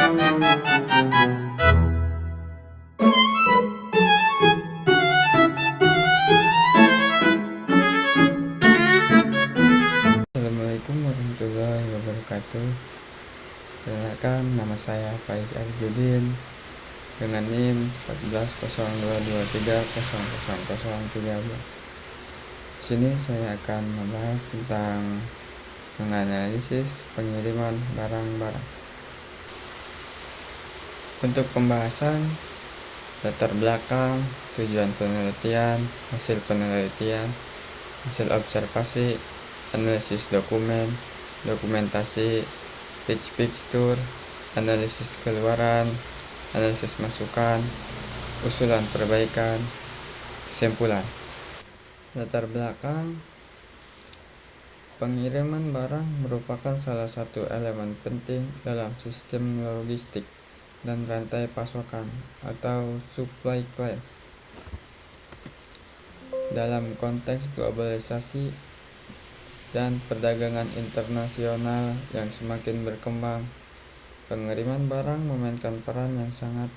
Assalamualaikum warahmatullahi wabarakatuh. Perkenalkan, nama saya Faiz Arjudin dengan NIM 140223000013. Sini saya akan membahas tentang menganalisis pengiriman barang-barang. Untuk pembahasan, latar belakang, tujuan penelitian, hasil penelitian, hasil observasi, analisis dokumen, dokumentasi, pitch picture, analisis keluaran, analisis masukan, usulan perbaikan, kesimpulan. Latar belakang, pengiriman barang merupakan salah satu elemen penting dalam sistem logistik dan rantai pasokan atau supply chain. Dalam konteks globalisasi dan perdagangan internasional yang semakin berkembang, pengiriman barang memainkan peran yang sangat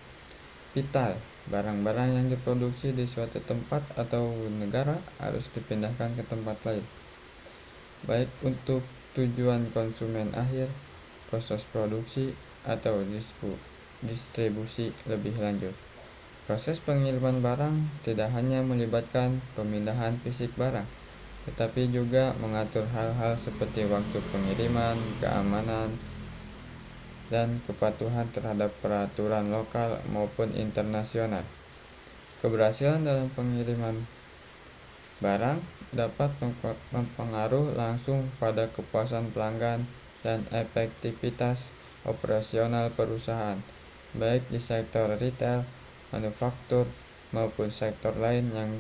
vital. Barang-barang yang diproduksi di suatu tempat atau negara harus dipindahkan ke tempat lain, baik untuk tujuan konsumen akhir, proses produksi, atau distribusi lebih lanjut. Proses pengiriman barang tidak hanya melibatkan pemindahan fisik barang, tetapi juga mengatur hal-hal seperti waktu pengiriman, keamanan, dan kepatuhan terhadap peraturan lokal maupun internasional. Keberhasilan dalam pengiriman barang dapat mempengaruhi langsung pada kepuasan pelanggan dan efektivitas operasional perusahaan, baik di sektor retail, manufaktur, maupun sektor lain yang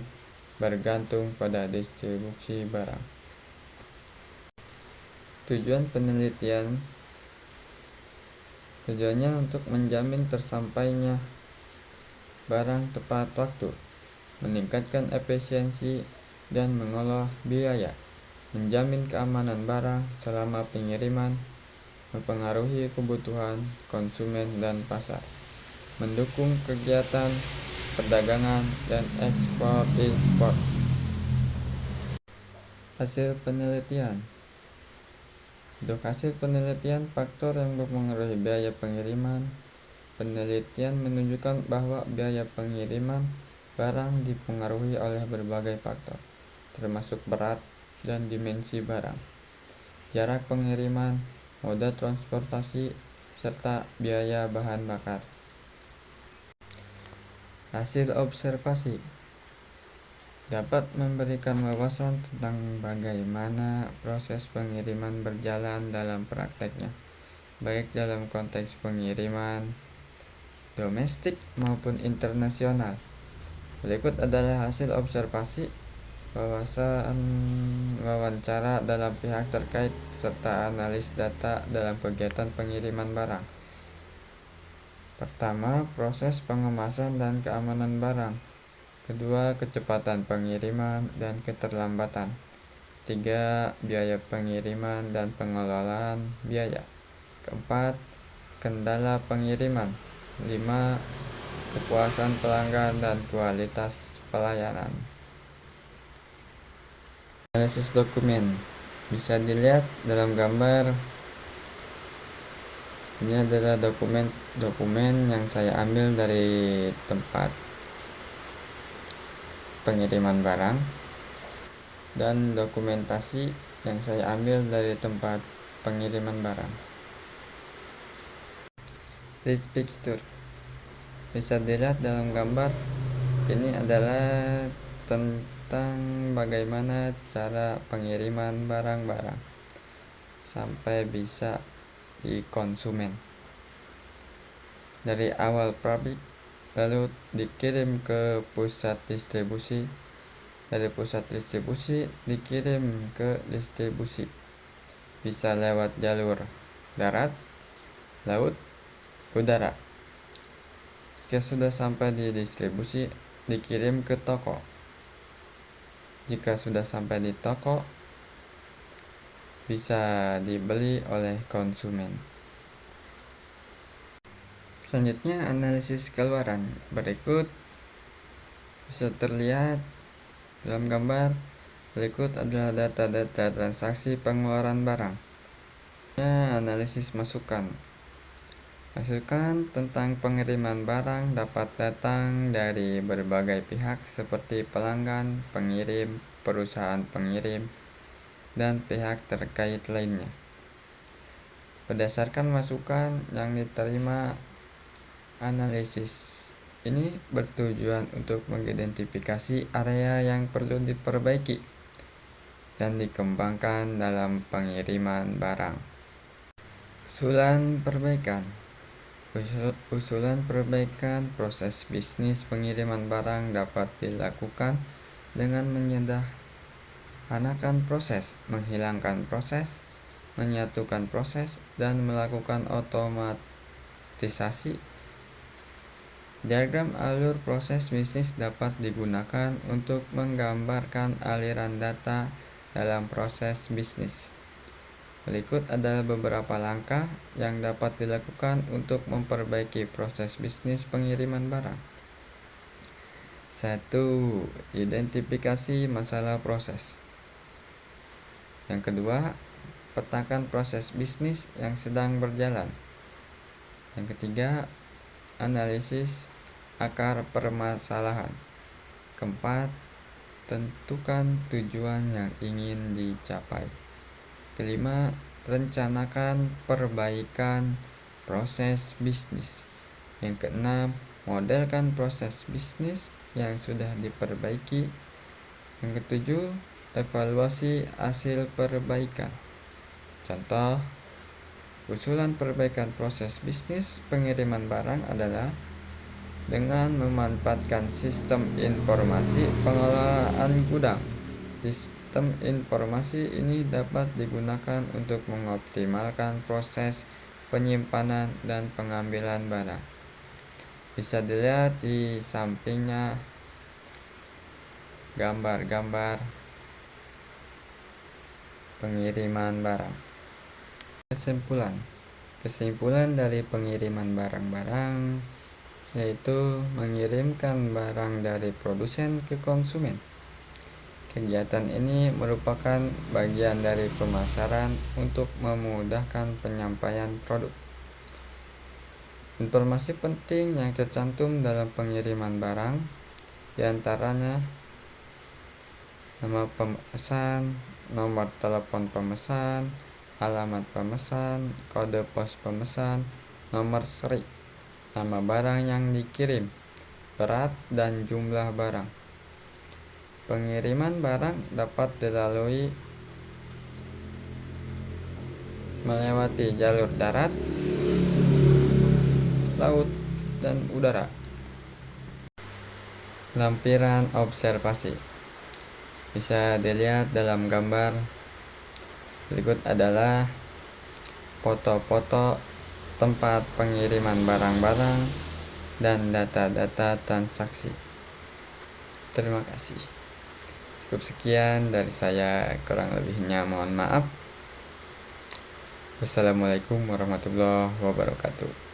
bergantung pada distribusi barang. Tujuan penelitian, tujuannya untuk menjamin tersampainya barang tepat waktu, meningkatkan efisiensi dan mengolah biaya, menjamin keamanan barang selama pengiriman, mempengaruhi kebutuhan konsumen dan pasar, mendukung kegiatan perdagangan dan ekspor-impor. Hasil penelitian. Untuk hasil penelitian faktor yang mempengaruhi biaya pengiriman, penelitian menunjukkan bahwa biaya pengiriman barang dipengaruhi oleh berbagai faktor, termasuk berat dan dimensi barang, jarak pengiriman, moda transportasi, serta biaya bahan bakar. Hasil observasi dapat memberikan wawasan tentang bagaimana proses pengiriman berjalan dalam prakteknya, baik dalam konteks pengiriman domestik maupun internasional. Berikut adalah hasil observasi, wawancara dalam pihak terkait, serta analis data dalam kegiatan pengiriman barang. Pertama, proses pengemasan dan keamanan barang. Kedua, kecepatan pengiriman dan keterlambatan. Tiga, biaya pengiriman dan pengelolaan biaya. Keempat, kendala pengiriman. 5, kepuasan pelanggan dan kualitas pelayanan. Analisis dokumen bisa dilihat dalam gambar. Ini adalah dokumen yang saya ambil dari tempat pengiriman barang dan dokumentasi yang saya ambil dari tempat pengiriman barang. Pitch picture bisa dilihat dalam gambar. Ini adalah tentang bagaimana cara pengiriman barang-barang sampai bisa di konsumen, dari awal pabrik lalu dikirim ke pusat distribusi, dari pusat distribusi dikirim ke distribusi, bisa lewat jalur darat, laut, udara. Jika sudah sampai di distribusi, dikirim ke toko. Jika sudah sampai di toko, bisa dibeli oleh konsumen. Selanjutnya, analisis keluaran. Berikut bisa terlihat dalam gambar. Berikut adalah data-data transaksi pengeluaran barang. Analisis masukan. Masukan tentang pengiriman barang dapat datang dari berbagai pihak seperti pelanggan, pengirim, perusahaan pengirim, dan pihak terkait lainnya. Berdasarkan masukan yang diterima, analisis ini bertujuan untuk mengidentifikasi area yang perlu diperbaiki dan dikembangkan dalam pengiriman barang. Usulan perbaikan. Usulan perbaikan proses bisnis pengiriman barang dapat dilakukan dengan menyederhanakan proses, menghilangkan proses, menyatukan proses, dan melakukan otomatisasi. Diagram alur proses bisnis dapat digunakan untuk menggambarkan aliran data dalam proses bisnis. Berikut adalah beberapa langkah yang dapat dilakukan untuk memperbaiki proses bisnis pengiriman barang. 1. Identifikasi masalah proses. Yang kedua, petakan proses bisnis yang sedang berjalan. Yang ketiga, analisis akar permasalahan. Keempat, tentukan tujuan yang ingin dicapai. Kelima, rencanakan perbaikan proses bisnis. Yang keenam, modelkan proses bisnis yang sudah diperbaiki. Yang ketujuh, evaluasi hasil perbaikan. Contoh, usulan perbaikan proses bisnis pengiriman barang adalah dengan memanfaatkan sistem informasi pengelolaan gudang. Sistem informasi ini dapat digunakan untuk mengoptimalkan proses penyimpanan dan pengambilan barang. Bisa dilihat di sampingnya gambar-gambar pengiriman barang. Kesimpulan dari pengiriman barang-barang yaitu mengirimkan barang dari produsen ke konsumen. Kegiatan ini merupakan bagian dari pemasaran untuk memudahkan penyampaian produk. Informasi penting yang tercantum dalam pengiriman barang diantaranya nama pemesan, nomor telepon pemesan, alamat pemesan, kode pos pemesan, nomor seri, nama barang yang dikirim, berat dan jumlah barang. Pengiriman barang dapat dilalui melewati jalur darat, laut, dan udara. Lampiran observasi bisa dilihat dalam gambar. Berikut adalah foto-foto tempat pengiriman barang-barang dan data-data transaksi. Terima kasih. Cukup sekian dari saya, kurang lebihnya mohon maaf. Wassalamualaikum warahmatullahi wabarakatuh.